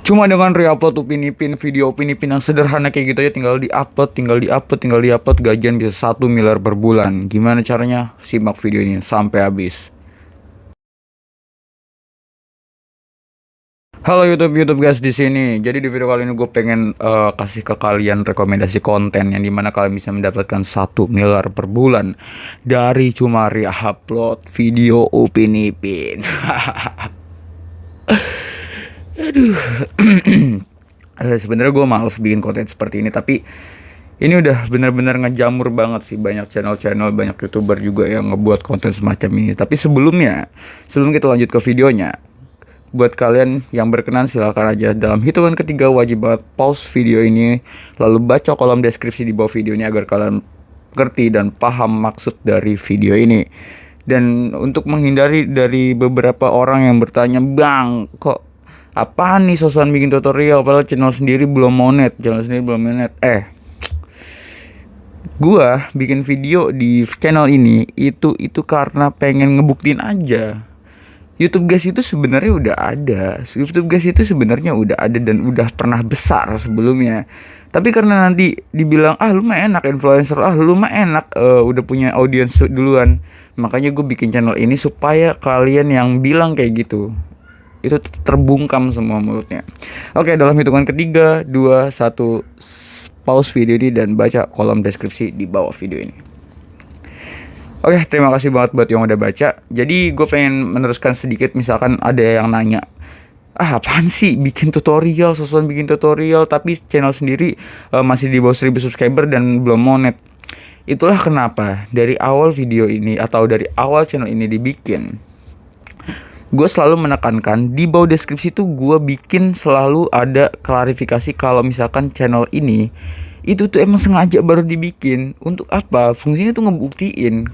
Cuma dengan reupload Upin Ipin, video Upin Ipin yang sederhana kayak gitu aja, tinggal diupload, gajian bisa 1 miliar per bulan. Gimana caranya? Simak video ini sampai habis. Halo YouTube guys, di sini. Jadi di video kali ini gue pengen kasih ke kalian rekomendasi konten yang dimana kalian bisa mendapatkan 1 miliar per bulan dari cuma reupload video Upin Ipin. Aduh. Sebenarnya gue males bikin konten seperti ini, tapi ini udah benar-benar ngejamur banget sih. Banyak channel-channel, banyak YouTuber juga yang ngebuat konten semacam ini. Tapi sebelum kita lanjut ke videonya, buat kalian yang berkenan silahkan aja dalam hitungan ketiga wajib banget pause video ini, lalu baca kolom deskripsi di bawah video ini agar kalian ngerti dan paham maksud dari video ini. Dan untuk menghindari dari beberapa orang yang bertanya, "Bang, kok apaan nih sosokan bikin tutorial padahal channel sendiri belum monet." Gua bikin video di channel ini itu karena pengen ngebuktiin aja. YouTube guys itu sebenarnya udah ada dan udah pernah besar sebelumnya. Tapi karena nanti dibilang lu mah enak influencer, lu mah enak udah punya audiens duluan. Makanya gue bikin channel ini supaya kalian yang bilang kayak gitu itu terbungkam semua mulutnya. Oke, dalam hitungan 3, 2, 1, pause video ini dan baca kolom deskripsi di bawah video ini. Oke, terima kasih banget buat yang udah baca. Jadi gue pengen meneruskan sedikit. Misalkan ada yang nanya, apaan sih bikin tutorial, sosokan bikin tutorial tapi channel sendiri masih di bawah 1000 subscriber dan belum monet. Itulah kenapa dari awal video ini atau dari awal channel ini dibikin, gue selalu menekankan di bawah deskripsi tuh gue bikin selalu ada klarifikasi kalau misalkan channel ini itu tuh emang sengaja baru dibikin. Untuk apa? Fungsinya tuh ngebuktiin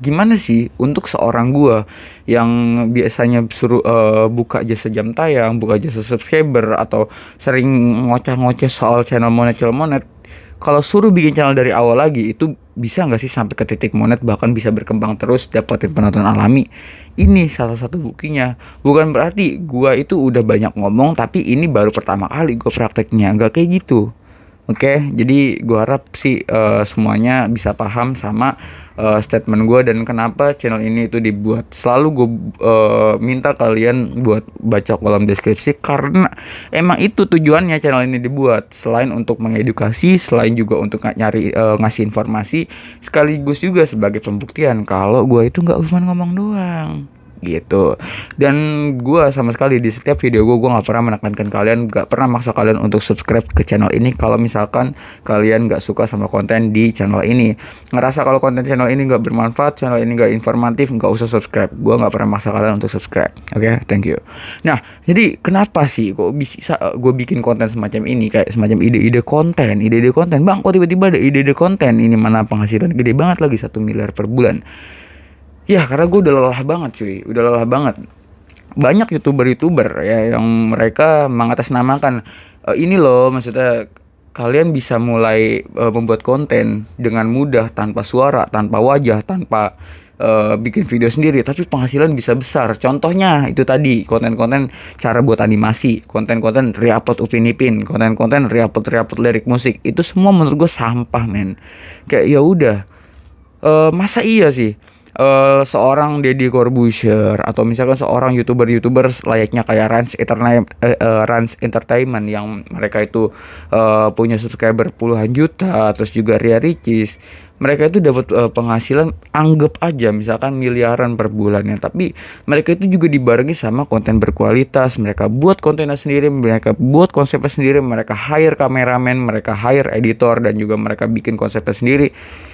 gimana sih untuk seorang gue yang biasanya suruh buka jasa jam tayang, buka jasa subscriber, atau sering ngoceh-ngoceh soal channel monet, kalau suruh bikin channel dari awal lagi, itu bisa nggak sih sampai ke titik monet, bahkan bisa berkembang terus, dapetin penonton alami. Ini salah satu buktinya. Bukan berarti gua itu udah banyak ngomong tapi ini baru pertama kali gua prakteknya, nggak kayak gitu. Oke, jadi gua harap sih semuanya bisa paham sama statement gue dan kenapa channel ini itu dibuat. Selalu gue minta kalian buat baca kolom deskripsi karena emang itu tujuannya channel ini dibuat. Selain untuk mengedukasi, selain juga untuk ngasih informasi, sekaligus juga sebagai pembuktian kalau gue itu nggak cuma ngomong doang gitu. Dan gue sama sekali di setiap video gue nggak pernah menekankan kalian, nggak pernah maksa kalian untuk subscribe ke channel ini. Kalau misalkan kalian nggak suka sama konten di channel ini, ngerasa kalau konten channel ini nggak bermanfaat, channel ini nggak informatif, nggak usah subscribe. Gue nggak pernah maksa kalian untuk subscribe. Oke, thank you. Nah, jadi kenapa sih kok bisa gue bikin konten semacam ini, kayak semacam ide-ide konten, bang, kok tiba-tiba ada ide-ide konten ini, mana penghasilan gede banget lagi 1 miliar per bulan. Ya karena gue udah lelah banget. Banyak youtuber ya yang mereka mengatasnamakan ini loh, maksudnya kalian bisa mulai membuat konten dengan mudah, tanpa suara, tanpa wajah, tanpa bikin video sendiri, tapi penghasilan bisa besar. Contohnya itu tadi, konten-konten cara buat animasi, konten-konten reupload Upin Ipin, konten-konten reupload lirik musik. Itu semua menurut gue sampah, men. Kayak ya udah, masa iya sih seorang Deddy Corbuzier atau misalkan seorang youtuber layaknya kayak Rans Entertainment yang mereka itu punya subscriber puluhan juta, terus juga Ria Ricis, mereka itu dapat penghasilan anggap aja misalkan miliaran per bulannya, tapi mereka itu juga dibarengi sama konten berkualitas. Mereka buat kontennya sendiri, mereka buat konsepnya sendiri, mereka hire kameramen, mereka hire editor, dan juga mereka bikin konsepnya sendiri.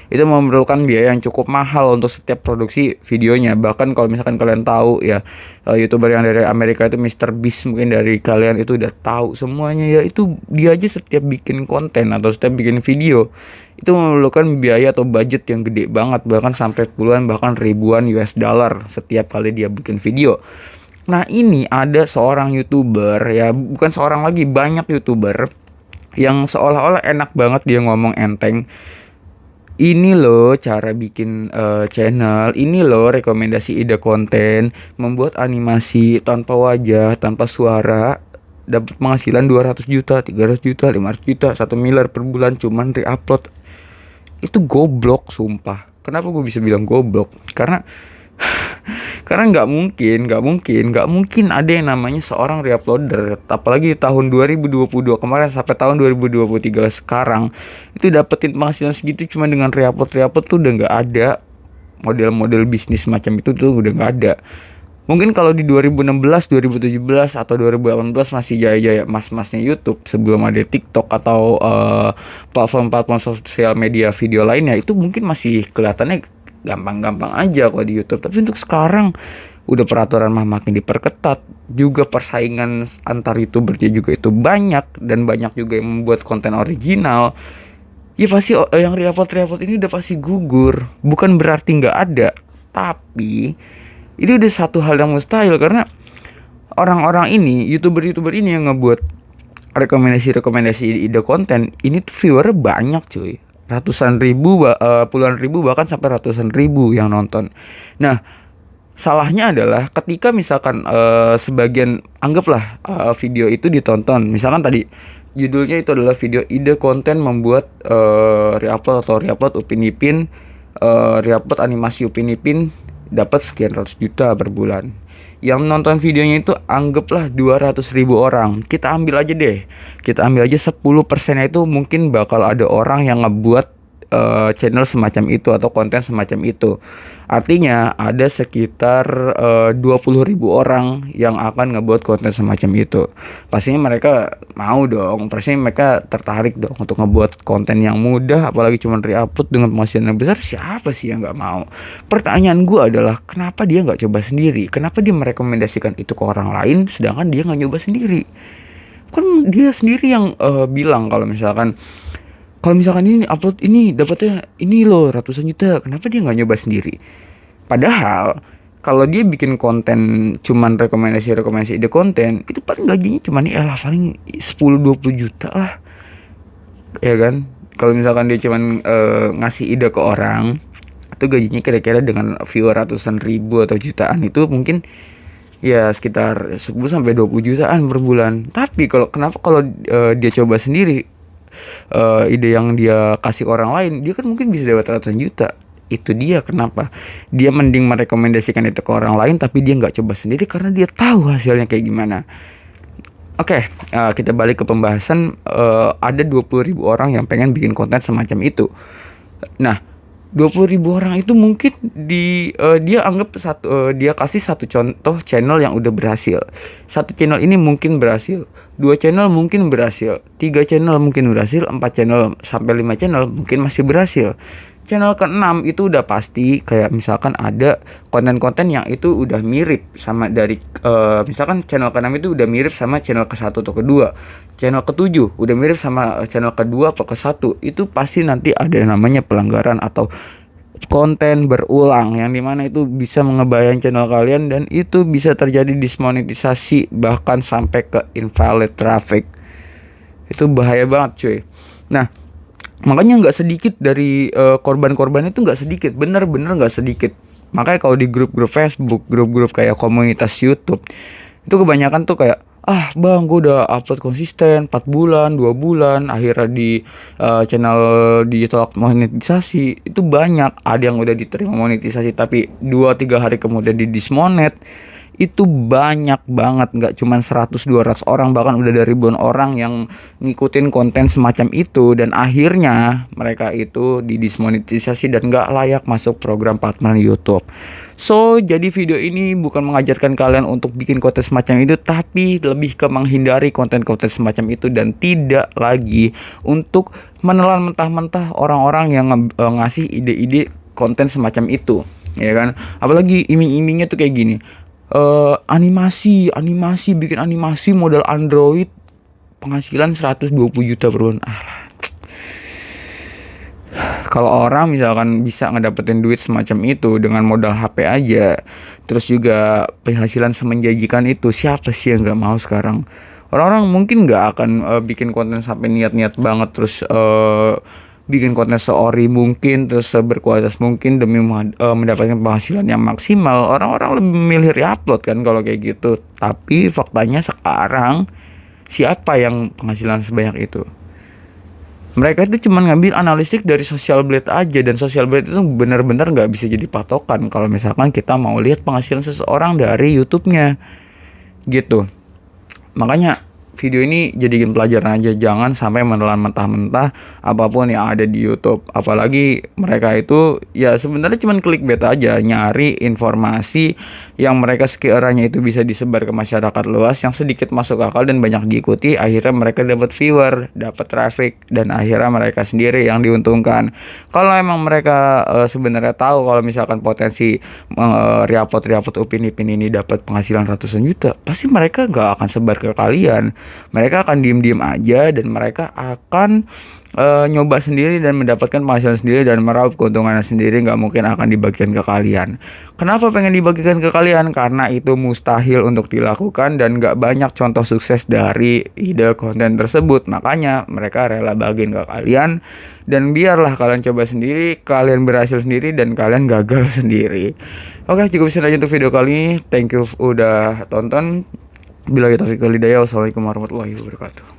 Itu memerlukan biaya yang cukup mahal untuk setiap produksi videonya. Bahkan kalau misalkan kalian tahu ya, youtuber yang dari Amerika itu Mr. Beast, mungkin dari kalian itu udah tahu semuanya ya, itu dia aja setiap bikin konten atau setiap bikin video itu memerlukan biaya atau budget yang gede banget, bahkan sampai puluhan bahkan ribuan US dollar setiap kali dia bikin video. Nah, ini ada seorang YouTuber, ya bukan seorang lagi, banyak YouTuber yang seolah-olah enak banget dia ngomong enteng. Ini loh cara bikin channel, ini loh rekomendasi ide konten, membuat animasi tanpa wajah, tanpa suara. dapat penghasilan 200 juta, 300 juta, 500 juta, 1 miliar per bulan cuman re-upload. Itu goblok sumpah. Kenapa gue bisa bilang goblok? Karena nggak mungkin ada yang namanya seorang reuploader, apalagi tahun 2022 kemarin sampai tahun 2023 sekarang itu dapetin penghasilan segitu cuma dengan reupload tuh udah nggak ada. Model-model bisnis macam itu tuh udah nggak ada. Mungkin kalau di 2016, 2017 atau 2018 masih jaya-jaya mas-masnya YouTube sebelum ada TikTok atau platform-platform sosial media video lainnya, itu mungkin masih kelihatannya gampang-gampang aja kok di YouTube. Tapi untuk sekarang udah peraturan mah makin diperketat, juga persaingan antar YouTuber juga itu banyak, dan banyak juga yang membuat konten original. Ya pasti yang reupload ini udah pasti gugur. Bukan berarti nggak ada, tapi ini udah satu hal yang mustahil, karena orang-orang ini, YouTuber ini yang ngebuat rekomendasi ide konten ini tuh viewer banyak cuy. Ratusan ribu, puluhan ribu, bahkan sampai ratusan ribu yang nonton. Nah, salahnya adalah ketika misalkan sebagian, anggaplah video itu ditonton, misalkan tadi judulnya itu adalah video ide konten membuat reupload Upin Ipin, reupload animasi Upin Ipin dapat sekian ratus juta per bulan. Yang nonton videonya itu anggaplah 200.000 orang. Kita ambil aja 10%-nya itu mungkin bakal ada orang yang ngebuat channel semacam itu atau konten semacam itu. Artinya ada sekitar 20.000 orang yang akan ngebuat konten semacam itu. Pastinya mereka mau dong, pastinya mereka tertarik dong untuk ngebuat konten yang mudah, apalagi cuma re-upload dengan penghasilan yang besar. Siapa sih yang nggak mau? Pertanyaan gue adalah kenapa dia nggak coba sendiri? Kenapa dia merekomendasikan itu ke orang lain sedangkan dia nggak nyoba sendiri? Kan dia sendiri yang bilang kalau misalkan ini upload ini dapatnya ini loh ratusan juta, kenapa dia nggak nyoba sendiri? Padahal kalau dia bikin konten cuman rekomendasi ide konten, itu paling gajinya cuman paling 10-20 juta lah, ya kan? Kalau misalkan dia cuman ngasih ide ke orang, itu gajinya kira-kira dengan viewer ratusan ribu atau jutaan, itu mungkin ya sekitar 10-20 jutaan per bulan. Tapi kenapa kalau dia coba sendiri, ide yang dia kasih orang lain, dia kan mungkin bisa dapat ratusan juta. Itu dia kenapa dia mending merekomendasikan itu ke orang lain, tapi dia nggak coba sendiri karena dia tahu hasilnya kayak gimana. Oke, kita balik ke pembahasan. Ada 20.000 orang yang pengen bikin konten semacam itu. Nah, 20.000 orang itu mungkin dia anggap dia kasih satu contoh channel yang udah berhasil. Satu channel ini mungkin berhasil, 2 channel mungkin berhasil, 3 channel mungkin berhasil, 4 channel sampai 5 channel mungkin masih berhasil. Channel ke-6 itu udah pasti kayak misalkan ada konten-konten yang itu udah mirip sama dari misalkan channel ke-6 itu udah mirip sama channel ke-1 atau ke-2. Channel ke-7 udah mirip sama channel ke-2 atau ke-1. Itu pasti nanti ada namanya pelanggaran atau konten berulang, yang dimana itu bisa mengebayang channel kalian dan itu bisa terjadi dismonetisasi bahkan sampai ke invalid traffic. Itu bahaya banget cuy. Nah, makanya nggak sedikit dari korban-korban itu, nggak sedikit, bener-bener nggak sedikit. Makanya kalau di grup-grup Facebook, grup-grup kayak komunitas YouTube, itu kebanyakan tuh kayak, bang gue udah upload konsisten 4 bulan, 2 bulan, akhirnya di channel ditolak monetisasi. Itu banyak, ada yang udah diterima monetisasi tapi 2-3 hari kemudian di dismonet. Itu banyak banget, nggak cuma 100-200 orang, bahkan udah ada ribuan orang yang ngikutin konten semacam itu, dan akhirnya mereka itu didismonetisasi dan nggak layak masuk program partner YouTube. So, jadi video ini bukan mengajarkan kalian untuk bikin konten semacam itu, tapi lebih ke menghindari konten-konten semacam itu dan tidak lagi untuk menelan mentah-mentah orang-orang yang ngasih ide-ide konten semacam itu, ya kan? Apalagi iming-imingnya tuh kayak gini. Animasi bikin animasi model Android, penghasilan 120 juta per bulan. Kalau orang misalkan bisa ngedapetin duit semacam itu dengan modal HP aja, terus juga penghasilan semenjanjikan itu, siapa sih yang nggak mau sekarang? Orang-orang mungkin nggak akan bikin konten sampai niat-niat banget, terus bikin konten seori mungkin, terus berkualitas mungkin demi mendapatkan penghasilan yang maksimal. Orang-orang lebih memilih re-upload kan kalau kayak gitu. Tapi faktanya sekarang siapa yang penghasilan sebanyak itu? Mereka itu cuma ngambil analitik dari Social Blade aja, dan Social Blade itu benar-benar nggak bisa jadi patokan kalau misalkan kita mau lihat penghasilan seseorang dari YouTube-nya gitu. Makanya video ini jadiin pelajaran aja, jangan sampai menelan mentah-mentah apapun yang ada di YouTube. Apalagi mereka itu ya sebenarnya cuma clickbait aja, nyari informasi yang mereka sekiranya itu bisa disebar ke masyarakat luas, yang sedikit masuk akal dan banyak diikuti. Akhirnya mereka dapat viewer, dapat traffic, dan akhirnya mereka sendiri yang diuntungkan. Kalau emang mereka sebenarnya tahu kalau misalkan potensi repot Upin Ipin ini dapat penghasilan ratusan juta, pasti mereka nggak akan sebar ke kalian. Mereka akan diem-diem aja, dan mereka akan nyoba sendiri dan mendapatkan penghasilan sendiri dan meraup keuntungannya sendiri. Nggak mungkin akan dibagikan ke kalian. Kenapa pengen dibagikan ke kalian? Karena itu mustahil untuk dilakukan dan nggak banyak contoh sukses dari ide konten tersebut. Makanya mereka rela bagiin ke kalian, dan biarlah kalian coba sendiri, kalian berhasil sendiri, dan kalian gagal sendiri. Oke, cukup sekian aja untuk video kali ini. Thank you udah tonton. Billahi taufiq wal hidayah. Wassalamualaikum warahmatullahi wabarakatuh.